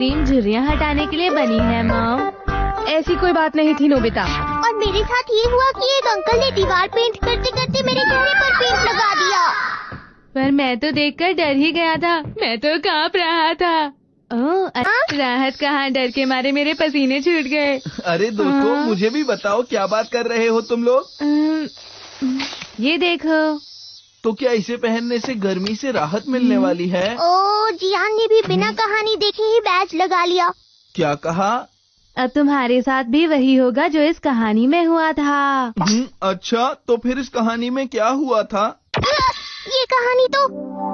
Team झुर्रियाँ हटाने के लिए बनी है मॉम। ऐसी कोई बात नहीं थी नोबिता। और मेरे साथ ये हुआ कि एक अंकल ने दीवार पेंट करते करते मेरे चेहरे पर पेंट लगा दिया। पर मैं तो देखकर डर ही गया था, मैं तो कांप रहा था। ओह राहत कहाँ, डर के मारे मेरे पसीने छूट गए। अरे दोस्तों मुझे भी बताओ क्या बात कर रहे हो तुम लोग। ये देखो। तो क्या इसे पहनने से गर्मी से राहत मिलने वाली है? ओ जियान ने भी बिना कहानी देखे ही बैच लगा लिया। क्या कहा? अब तुम्हारे साथ भी वही होगा जो इस कहानी में हुआ था। अच्छा तो फिर इस कहानी में क्या हुआ था? ये कहानी तो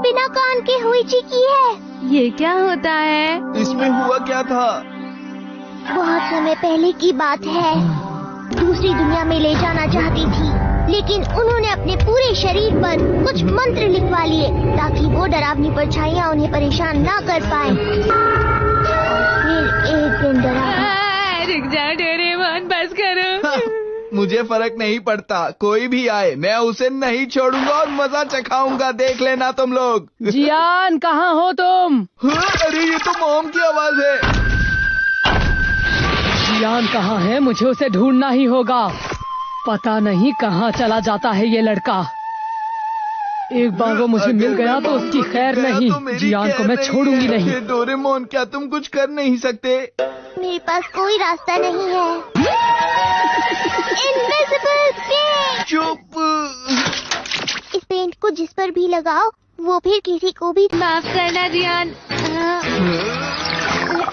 बिना कान के होइची की है। ये क्या होता है? इसमें हुआ क्या था? बहुत समय पहले की बात है। दूसरी दुनिया में ले जाना चाहती थी, लेकिन उन्होंने अपने पूरे शरीर पर कुछ मंत्र लिखवा लिए ताकि वो डरावनी परछाइयाँ उन्हें परेशान ना कर पाए। फिर एक दिन रुक जा डोरेमोन, बस करो। मुझे फर्क नहीं पड़ता, कोई भी आए मैं उसे नहीं छोड़ूंगा और मजा चखाऊंगा, देख लेना तुम लोग। जियान कहाँ हो तुम? अरे ये तो मॉम की आवाज है। जियान कहाँ है? मुझे उसे ढूंढना ही होगा। पता नहीं कहाँ चला जाता है ये लड़का। एक बार वो मुझे मिल गया तो उसकी खैर नहीं। जियान को मैं छोड़ूंगी नहीं। डोरेमोन क्या तुम कुछ कर नहीं सकते? मेरे पास कोई रास्ता नहीं है। Invisible paint. चुप। इस पेंट को जिस पर भी लगाओ वो फिर किसी को भी। माफ करना जियान।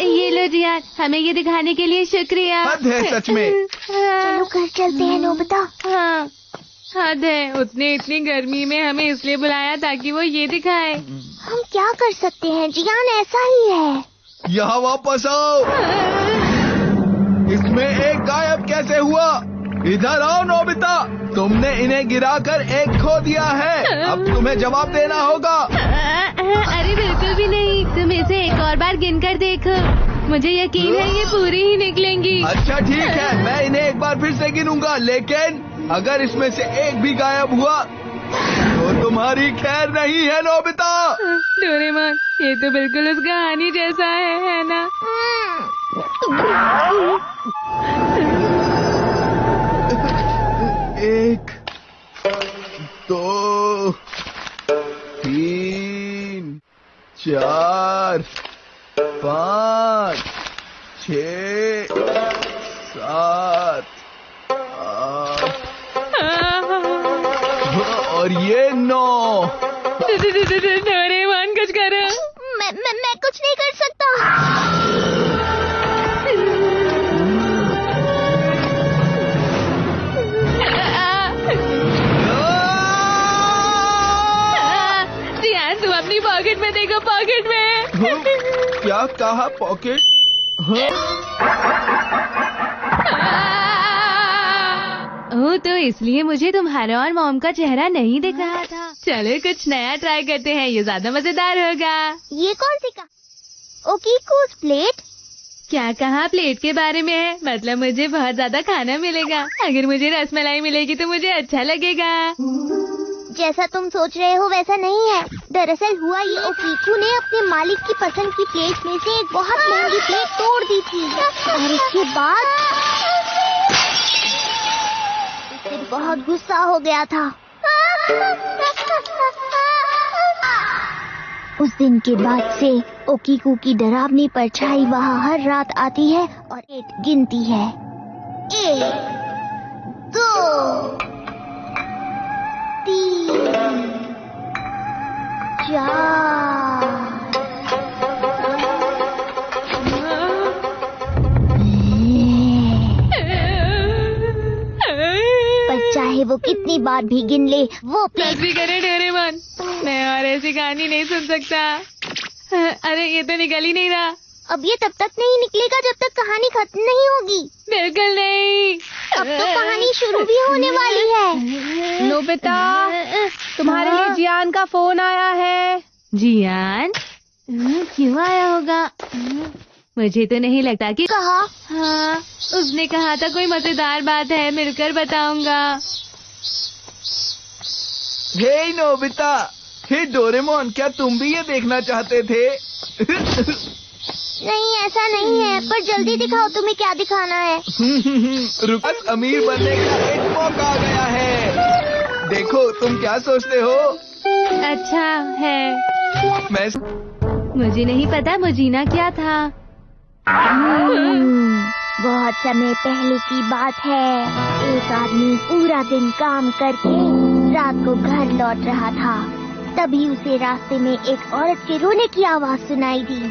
ये लो जियान, हमें ये दिखाने के लिए शुक्रिया। हद है सच में। चलो घर चलते हैं नोबिता। हाँ हद है, उसने इतनी गर्मी में हमें इसलिए बुलाया ताकि वो ये दिखाए। हम क्या कर सकते हैं जियान, ऐसा ही है। यहाँ वापस आओ। इसमें एक गायब कैसे हुआ? इधर आओ नोबिता, तुमने इन्हें गिराकर एक खो दिया है, अब तुम्हें जवाब देना होगा। अरे बिल्कुल भी नहीं, तुम इसे एक और बार गिनकर देखो, मुझे यकीन है ये पूरी ही निकलेंगी। अच्छा ठीक है, मैं इन्हें एक बार फिर से गिनूंगा, लेकिन अगर इसमें से एक भी गायब हुआ तो तुम्हारी खैर नहीं है नोबिता। डोरेमोन ये तो बिल्कुल उस कहानी जैसा है ना? एक, दो, तीन, चार, पाँच, 6, 7, 8 और ये 9। डोरेमोन कुछ करो। मैं कुछ नहीं कर सकता। जियान तुम अपनी पॉकेट में देखो, पॉकेट में। क्या कहा पॉकेट? ओह तो इसलिए मुझे तुम्हारा और मॉम का चेहरा नहीं दिख रहा था। चलो कुछ नया ट्राई करते हैं, ये ज्यादा मजेदार होगा। ये कौन सी का? ओकीकूस प्लेट? क्या कहा प्लेट के बारे में है? मतलब मुझे बहुत ज्यादा खाना मिलेगा। अगर मुझे रसमलाई मिलेगी तो मुझे अच्छा लगेगा। जैसा तुम सोच रहे हो वैसा नहीं है। दरअसल हुआ ये, ओकीकू ने अपने मालिक की पसंद की प्लेट में से एक बहुत महंगी प्लेट तोड़ दी थी और इसके बाद उसे बहुत गुस्सा हो गया था। उस दिन के बाद से ओकीकू की डरावनी परछाई वहाँ हर रात आती है और एक गिनती है। 1, 2, 3, 4। पर चाहे वो कितनी बार भी गिन ले, वो बस भी करे डोरेमोन, मैं और ऐसी कहानी नहीं सुन सकता। अरे ये तो निकल ही नहीं रहा। अब ये तब तक नहीं निकलेगा जब तक कहानी खत्म नहीं होगी। बिल्कुल नहीं। अब तो कहानी शुरू भी होने वाली है। नोबिता तुम्हारे लिए जियान का फोन आया है। जियान? क्यों आया होगा? मुझे तो नहीं लगता कि कहा। हाँ उसने कहा था कोई मजेदार बात है, मिलकर बताऊंगा। हे नोबिता, हे डोरेमोन, क्या तुम भी ये देखना चाहते थे? नहीं ऐसा नहीं है, पर जल्दी दिखाओ तुम्हें क्या दिखाना है। रुक, अमीर बनने का एक मौका आ गया है। देखो तुम क्या सोचते हो? अच्छा है। मैं मुझे नहीं पता मुजीना क्या था। बहुत समय पहले की बात है। एक आदमी पूरा दिन काम करके रात को घर लौट रहा था। तभी उसे रास्ते में एक औरत के रोने की आवाज सुनाई दी।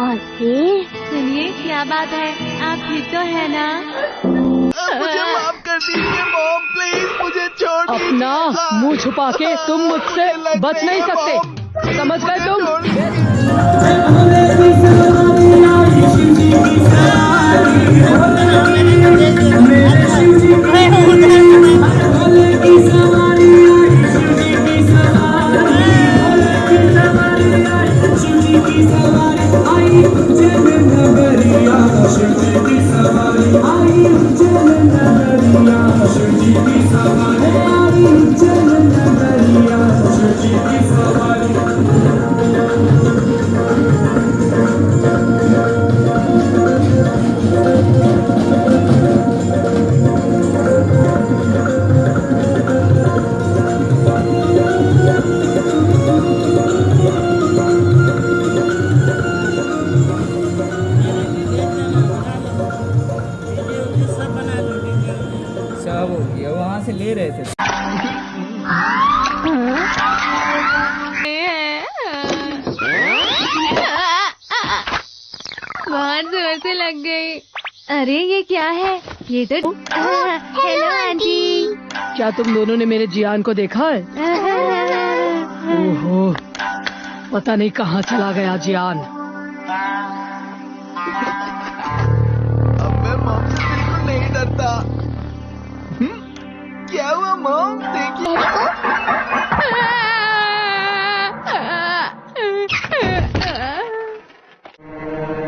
और फिर सुनिए क्या बात है, आप ठीक तो है ना? मुझे माफ कर दीजिए मॉम, प्लीज मुझे छोड़ दीजिए। अपना मुंह छुपा के तुम मुझसे बच नहीं सकते, समझ गए तुम? सब हो गया, वहाँ से ले रहे थे। बहुत जोर से लग गई। अरे ये क्या है? ये तो हेलो आंटी। क्या तुम दोनों ने मेरे जियान को देखा है? ओहो, पता नहीं कहाँ चला गया जियान। अब मैं मॉम से बिल्कुल नहीं डरता। क्या हुआ मॉम? देखिए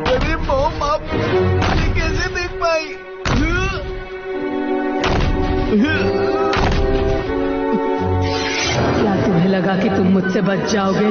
अरे मॉम, आप मुझे कैसे देख पाई? क्या तुम्हें लगा कि तुम मुझसे बच जाओगे?